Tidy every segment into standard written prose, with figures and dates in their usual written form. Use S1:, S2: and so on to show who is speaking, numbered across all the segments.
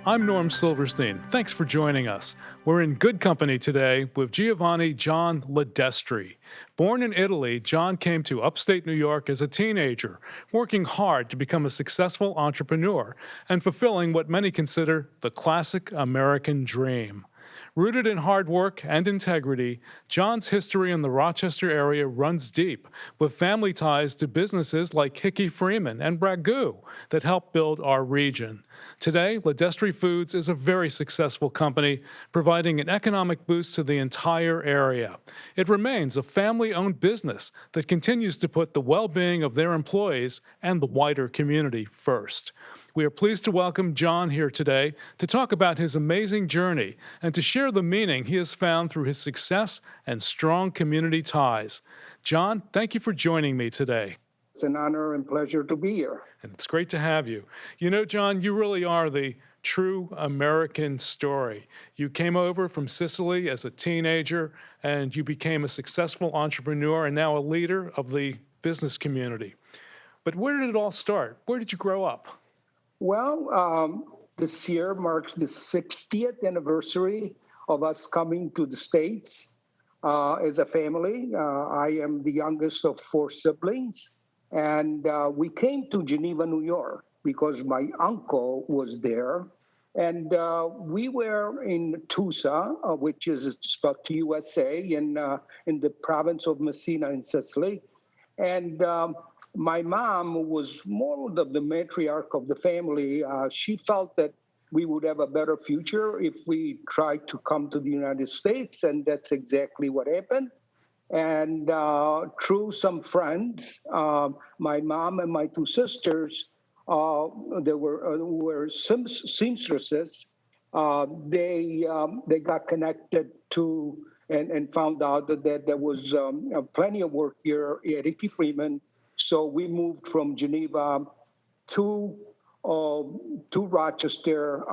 S1: I'm Norm Silverstein. Thanks for joining us. We're in good company today with Giovanni John LiDestri. Born in Italy, John came to upstate New York as a teenager, working hard to become a successful entrepreneur and fulfilling what many consider the classic American dream. Rooted in hard work and integrity, John's history in the Rochester area runs deep, with family ties to businesses like Hickey Freeman and Ragu that helped build our region. Today, LiDestri Foods is a very successful company, providing an economic boost to the entire area. It remains a family-owned business that continues to put the well-being of their employees and the wider community first. We are pleased to welcome John here today to talk about his amazing journey and to share the meaning he has found through his success and strong community ties. John, thank you for joining me today.
S2: It's an honor and pleasure to be here.
S1: And it's great to have you. You know, John, you really are the true American story. You came over from Sicily as a teenager, and you became a successful entrepreneur and now a leader of the business community. But where did it all start? Where did you grow up?
S2: Well, this year marks the 60th anniversary of us coming to the States as a family. I am the youngest of four siblings, and we came to Geneva, New York, because my uncle was there. And we were in Tusa, which is about to USA, in the province of Messina in Sicily. And my mom was more of the matriarch of the family. She felt that we would have a better future if we tried to come to the United States, and that's exactly what happened. And through some friends, my mom and my two sisters, they were seamstresses. They got connected to and found out that there was plenty of work here at Hickey Freeman. So we moved from Geneva to Rochester.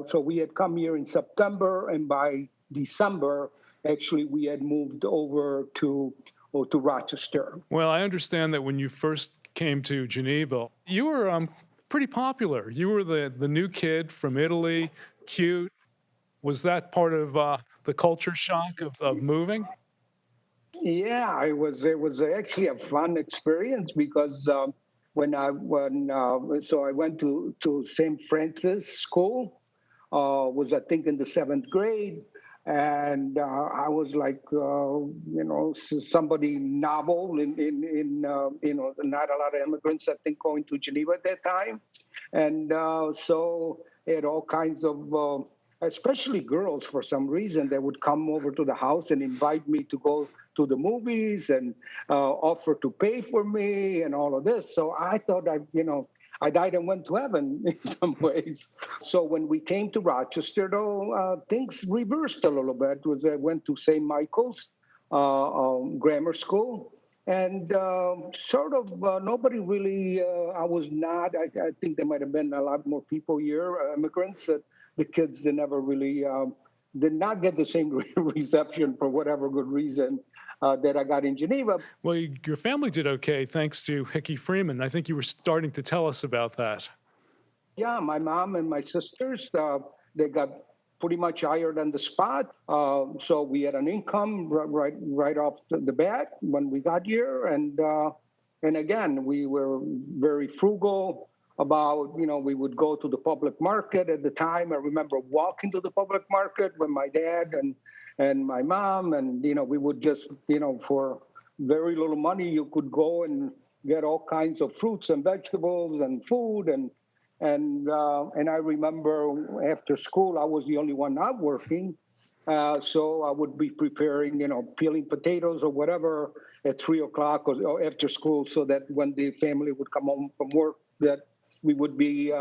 S2: So we had come here in September, and by December, actually, we had moved over to Rochester.
S1: Well, I understand that when you first came to Geneva, you were pretty popular. You were the new kid from Italy, cute. Was that part of the culture shock of moving?
S2: Yeah, it was actually a fun experience because so I went to St. Francis School, was I think in the 7th grade, and I was like somebody novel in not a lot of immigrants I think going to Geneva at that time, and so it had all kinds of. Especially girls, for some reason, they would come over to the house and invite me to go to the movies and offer to pay for me and all of this. So I thought I died and went to heaven in some ways. So when we came to Rochester, though, things reversed a little bit. I went to St. Michael's grammar school. And nobody really, I was not, I think there might have been a lot more people here, immigrants, that the kids did never really, did not get the same reception for whatever good reason that I got in Geneva.
S1: Well, your family did okay thanks to Hickey Freeman. I think you were starting to tell us about that.
S2: Yeah, my mom and my sisters, they got pretty much hired on the spot. So we had an income right off the bat when we got here. And again, we were very frugal about, we would go to the public market at the time. I remember walking to the public market with my dad and my mom. And, we would just, for very little money, you could go and get all kinds of fruits and vegetables and food. And I remember after school, I was the only one not working. So I would be preparing, peeling potatoes or whatever at 3:00 or after school, so that when the family would come home from work, that we would be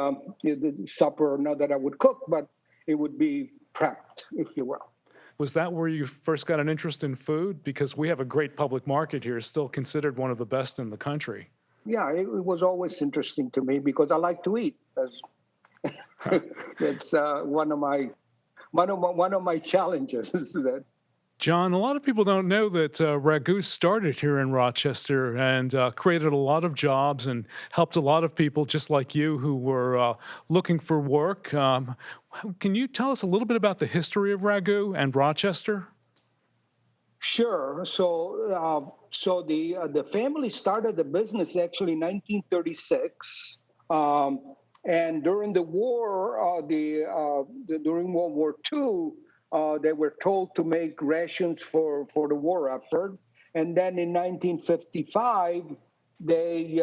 S2: supper, not that I would cook, but it would be prepped, if you will.
S1: Was that where you first got an interest in food? Because we have a great public market here, still considered one of the best in the country.
S2: Yeah, it was always interesting to me because I like to eat. It's one of my challenges. That
S1: John, a lot of people don't know that Ragu started here in Rochester and created a lot of jobs and helped a lot of people just like you who were looking for work. Can you tell us a little bit about the history of Ragu and Rochester?
S2: Sure. So the family started the business actually in 1936, and during the war, during World War II, they were told to make rations for the war effort, and then in 1955. They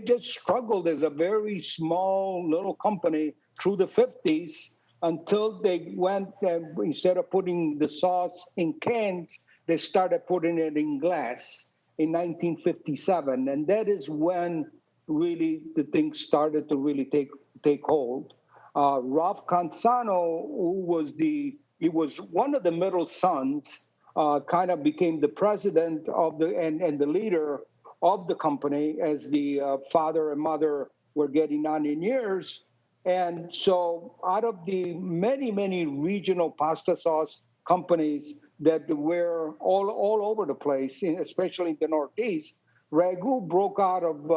S2: just struggled as a very small little company through the 50s until they went, instead of putting the sauce in cans, they started putting it in glass in 1957. And that is when really the thing started to really take hold. Ralph Canzano, he was one of the middle sons, kind of became the president of and the leader of the company as the father and mother were getting on in years. And so, out of the many, many regional pasta sauce companies that were all over the place, especially in the Northeast, Ragu broke out of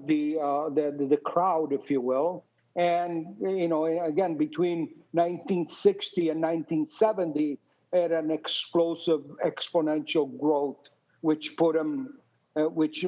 S2: the crowd, if you will. And again, between 1960 and 1970, had an explosive, exponential growth, which put him, which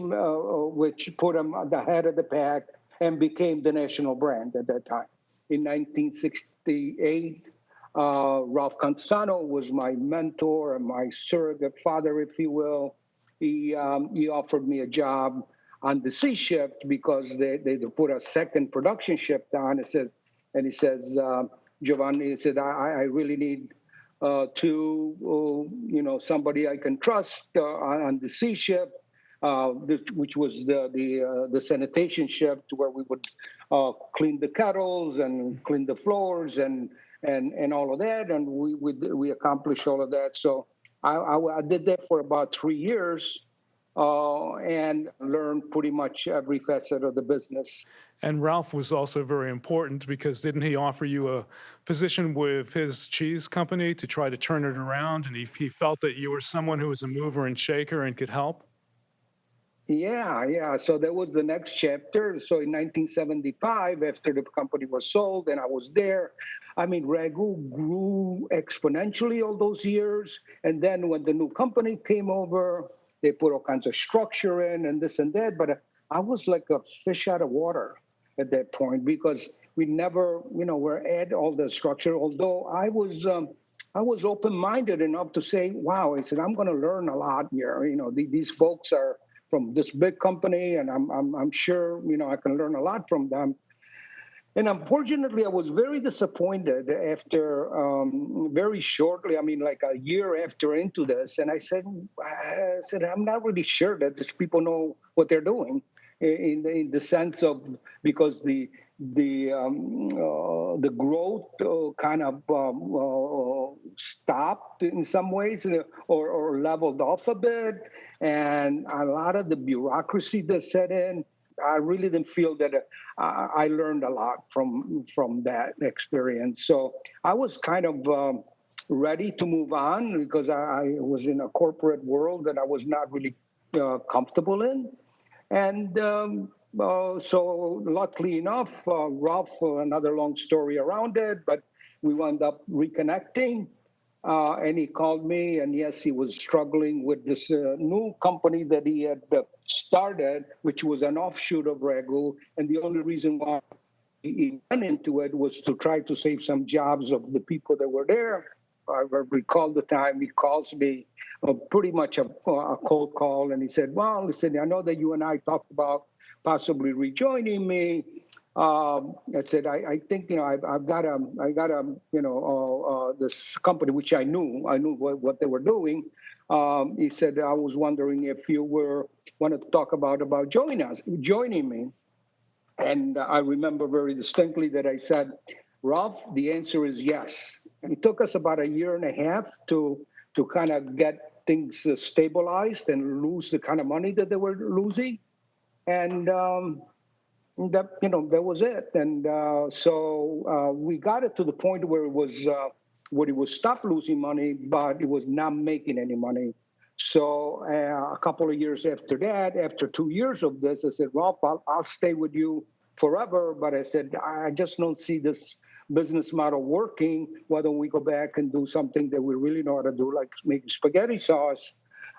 S2: put him at the head of the pack and became the national brand at that time. In 1968, Ralph Canzano was my mentor and my surrogate father, if you will. He offered me a job on the C shift because they put a second production shift on. He says, Giovanni, he said, I really need somebody I can trust on the C shift. Which was the sanitation shift, where we would clean the kettles and clean the floors and all of that, and we accomplished all of that. So I did that for about 3 years and learned pretty much every facet of the business.
S1: And Ralph was also very important because didn't he offer you a position with his cheese company to try to turn it around? And he felt that you were someone who was a mover and shaker and could help?
S2: Yeah. So that was the next chapter. So in 1975, after the company was sold and I was there, I mean, Ragu grew exponentially all those years. And then when the new company came over, they put all kinds of structure in and this and that. But I was like a fish out of water at that point because we never, were at all the structure. Although I was open-minded enough to say, wow, I said, I'm going to learn a lot here. These folks are from this big company, and I'm sure I can learn a lot from them. And unfortunately, I was very disappointed after very shortly. I mean, like a year after into this, and I said, I'm not really sure that these people know what they're doing, in the sense of because the growth kind of stopped in some ways or leveled off a bit. And a lot of the bureaucracy that set in, I really didn't feel that I learned a lot from that experience. So I was kind of ready to move on because I was in a corporate world that I was not really comfortable in. And so luckily enough, Ralph, another long story around it, but we wound up reconnecting. And he called me, and yes, he was struggling with this new company that he had started, which was an offshoot of Ragu. And the only reason why he went into it was to try to save some jobs of the people that were there. I recall the time he calls me, pretty much a cold call, and he said, "Well, listen, I know that you and I talked about possibly rejoining me." I said, I think I've got this company which I knew what they were doing. He said, I was wondering if you wanted to talk about joining me. And I remember very distinctly that I said, Ralph, the answer is yes. And it took us about a year and a half to kind of get things stabilized and lose the kind of money that they were losing. And that was it. And so we got it to the point where it was where it was stop losing money, but it was not making any money. So a couple of years after that, after 2 years of this, I said, Ralph, I'll stay with you forever. But I said, I just don't see this business model working. Why don't we go back and do something that we really know how to do, like making spaghetti sauce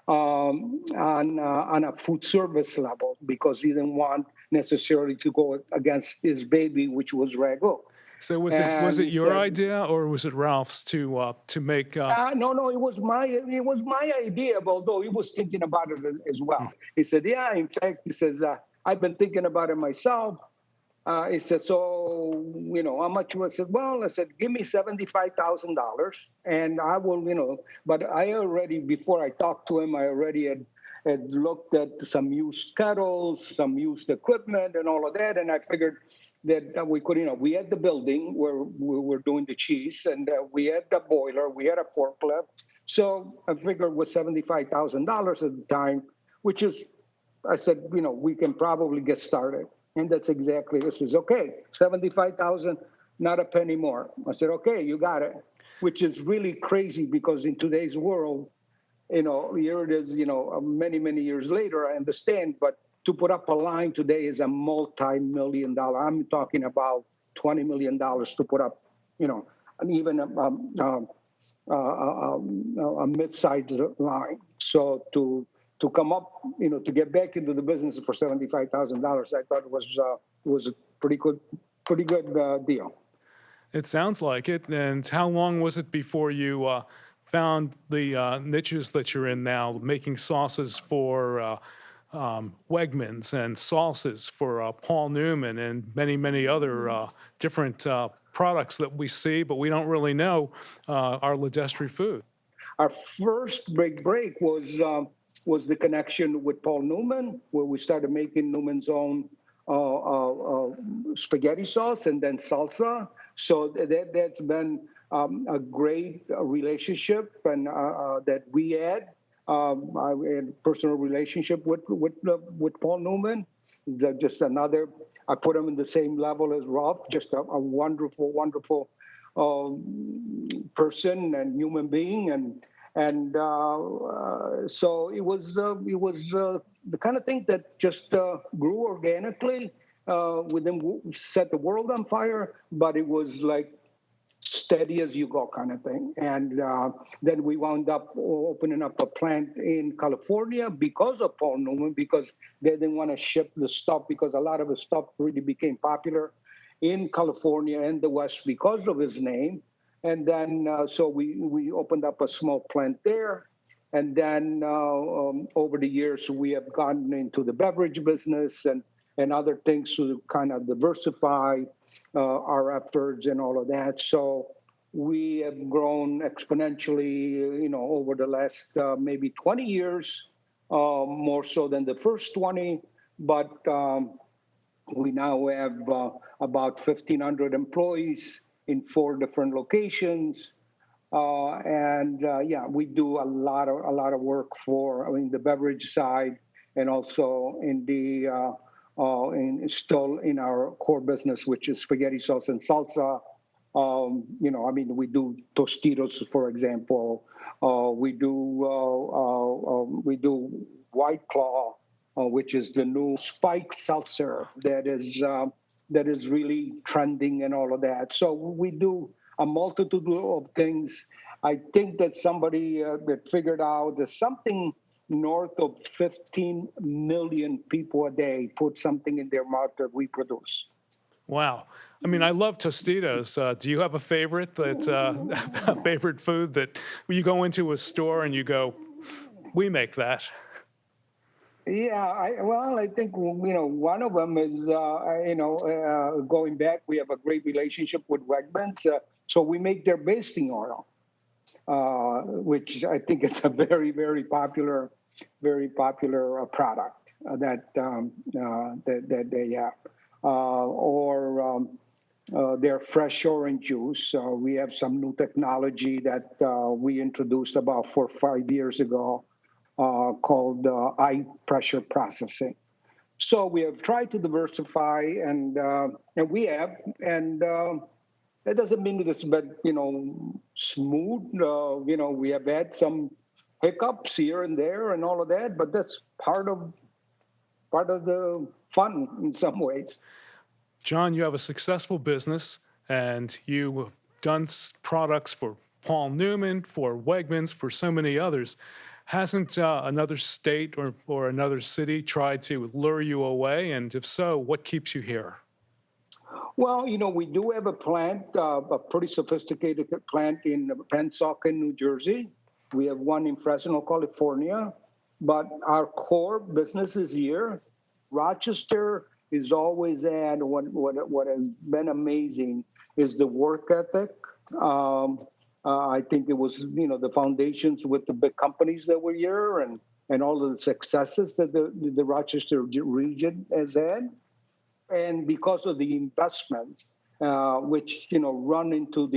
S2: on a food service level, because he didn't want necessarily to go against his baby, which was Ragu.
S1: So was
S2: And
S1: it
S2: he
S1: your
S2: said,
S1: idea or was it Ralph's to make?
S2: no, it was my idea, although he was thinking about it as well. He said, yeah, in fact, he says, I've been thinking about it myself. He said, so, how much was it? Well, I said, give me $75,000 and I will, but I already, before I talked to him, I already had looked at some used kettles, some used equipment and all of that. And I figured that we could, we had the building where we were doing the cheese, and we had the boiler, we had a forklift. So I figured with $75,000 at the time, which is, I said, we can probably get started. And that's exactly, this is okay, 75,000, not a penny more. I said, okay, you got it, which is really crazy because in today's world, here it is, many, many years later, I understand, but to put up a line today is a multi-million-dollar. I'm talking about $20 million to put up, and even a mid-sized line. So to come up, to get back into the business for $75,000, I thought it was a pretty good deal.
S1: It sounds like it. And how long was it before you found the niches that you're in now, making sauces for Wegmans and sauces for Paul Newman and many, many other different products that we see, but we don't really know are LiDestri Foods?
S2: Our first break was the connection with Paul Newman, where we started making Newman's own spaghetti sauce and then salsa. So that's been a great relationship, and that we had. I had a personal relationship with Paul Newman. Just another, I put him in the same level as Ralph, just a wonderful, wonderful person and human being. And so it was the kind of thing that just grew organically. We didn't set the world on fire, but it was like steady as you go kind of thing. And then we wound up opening up a plant in California because of Paul Newman, because they didn't want to ship the stuff, because a lot of the stuff really became popular in California and the West because of his name. And then so we opened up a small plant there. And then over the years, we have gotten into the beverage business and other things to kind of diversify our efforts and all of that. So we have grown exponentially, over the last maybe 20 years, more so than the first 20. But we now have about 1,500 employees in 4 different locations. We do a lot of work for the beverage side, and also in the still in our core business, which is spaghetti sauce and salsa. We do Tostitos, for example. We do White Claw, which is the new spike seltzer that is really trending and all of that. So we do a multitude of things. I think that somebody that figured out there's something north of 15 million people a day put something in their mouth that we produce.
S1: Wow. I love Tostitos. Do you have a favorite a favorite food that you go into a store and you go, we make that?
S2: Yeah, I think, one of them is, going back, we have a great relationship with Wegmans. So we make their basting oil, which I think is a very, very popular product that they have. Or their fresh orange juice. We have some new technology that we introduced about 4 or 5 years ago called high pressure processing. So we have tried to diversify, and we have, and That doesn't mean that it's been, smooth. We have had some hiccups here and there and all of that, but that's part of the fun in some ways.
S1: John, you have a successful business and you have done products for Paul Newman, for Wegmans, for so many others. Hasn't another state or another city tried to lure you away? And if so, what keeps you here?
S2: Well, we do have a plant, a pretty sophisticated plant in Pennsauken, New Jersey. We have one in Fresno, California. But our core business is here. Rochester is always at what has been amazing is the work ethic. I think it was, the foundations with the big companies that were here and all of the successes that the Rochester region has had. And because of the investments, which, run into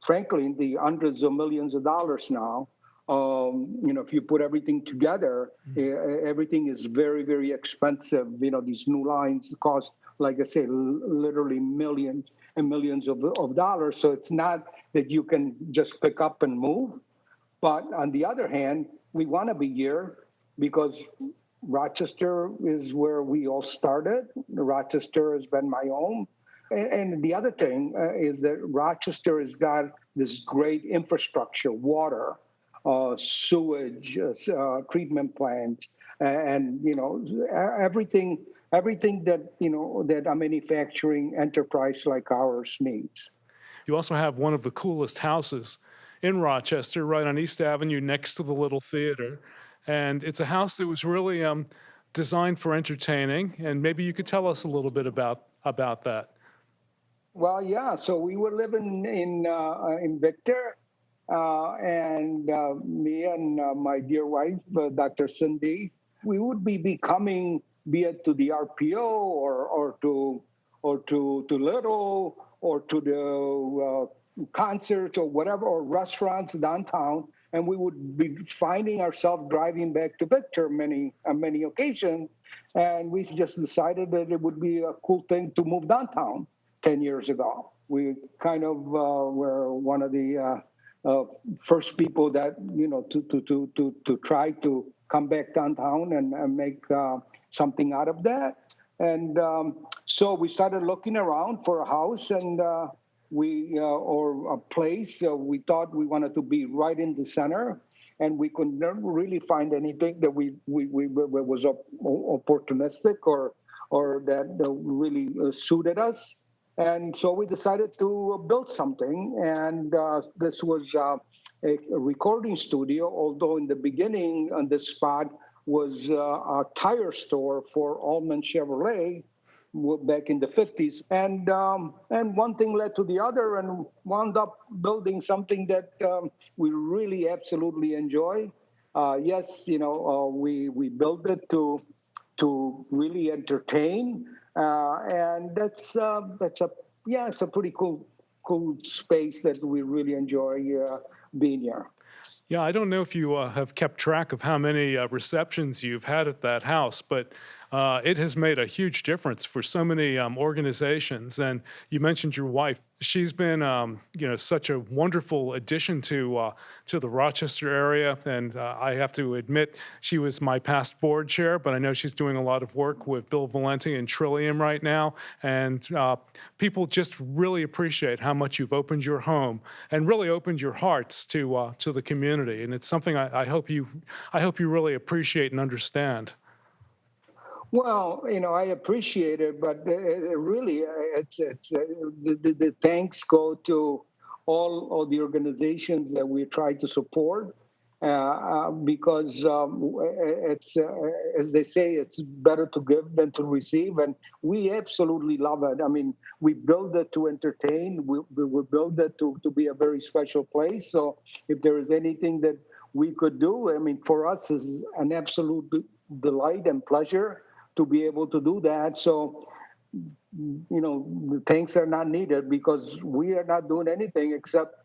S2: frankly, the hundreds of millions of dollars now, if you put everything together, everything is very, very expensive. These new lines cost, like I say, literally millions and millions of dollars. So it's not that you can just pick up and move. But on the other hand, we want to be here because Rochester is where we all started. Rochester has been my home. And the other thing is that Rochester has got this great infrastructure, water, sewage, treatment plants, and everything that a manufacturing enterprise like ours needs.
S1: You also have one of the coolest houses in Rochester, right on East Avenue, next to the Little Theater, and it's a house that was really designed for entertaining. And maybe you could tell us a little bit about that.
S2: Well, yeah. So we were living in Victor. And me and my dear wife, Dr. Cindy, we would be coming, be it to the RPO or to Little or to the concerts or whatever, or restaurants downtown, and we would be finding ourselves driving back to Victor on many occasions, and we just decided that it would be a cool thing to move downtown 10 years ago. We kind of were one of the first people that to try to come back downtown and make something out of that. And so we started looking around for a house and or a place. We thought we wanted to be right in the center, and we could never really find anything that we was opportunistic or that really suited us. And so we decided to build something, and this was a recording studio, although in the beginning on this spot was a tire store for Allman Chevrolet back in the 50s. And one thing led to the other, and wound up building something that we really absolutely enjoy. Yes, we built it to really entertain. And it's a pretty cool space that we really enjoy being here.
S1: Yeah, I don't know if you have kept track of how many receptions you've had at that house, but it has made a huge difference for so many organizations. And you mentioned your wife; she's been, such a wonderful addition to the Rochester area. And I have to admit, she was my past board chair, but I know she's doing a lot of work with Bill Valenti and Trillium right now. And people just really appreciate how much you've opened your home and really opened your hearts to the community. And it's something I hope you really appreciate and understand.
S2: Well, I appreciate it, but really, the thanks go to all the organizations that we try to support, because it's as they say, it's better to give than to receive, and we absolutely love it. I mean, we build it to entertain. We build it to be a very special place. So, if there is anything that we could do, I mean, for us is an absolute delight and pleasure to be able to do that. So, the thanks are not needed because we are not doing anything except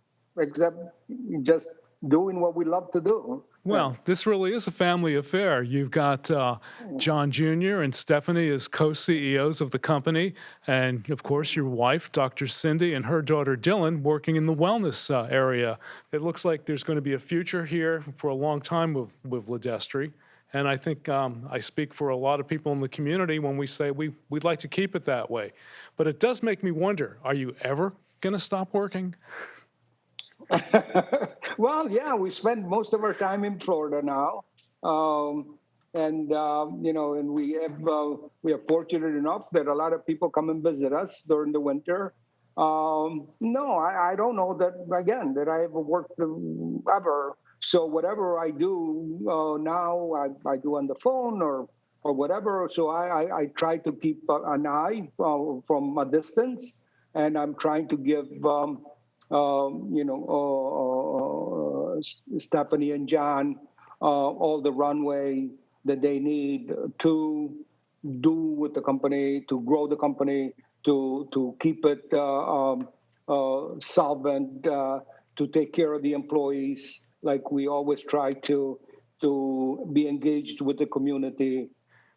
S2: just doing what we love to do.
S1: Well, this really is a family affair. You've got John Jr. and Stephanie as co-CEOs of the company, and of course your wife, Dr. Cindy, and her daughter Dylan working in the wellness area. It looks like there's going to be a future here for a long time with LiDestri, and I think I speak for a lot of people in the community when we say we'd like to keep it that way. But it does make me wonder, are you ever going to stop working?
S2: Well, yeah, we spend most of our time in Florida now, and we are fortunate enough that a lot of people come and visit us during the winter. No, I don't know that I ever worked ever. So whatever I do now, I do on the phone or whatever. So I try to keep an eye from a distance, and I'm trying to give. Stephanie and John all the runway that they need to do with the company, to grow the company, to keep it solvent, to take care of the employees. Like we always try to be engaged with the community.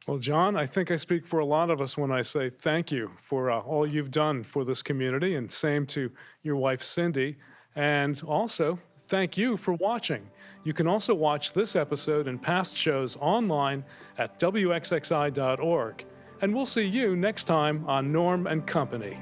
S1: Well, John, I think I speak for a lot of us when I say thank you for all you've done for this community, and same to your wife, Cindy. And also, thank you for watching. You can also watch this episode and past shows online at wxxi.org. And we'll see you next time on Norm and Company.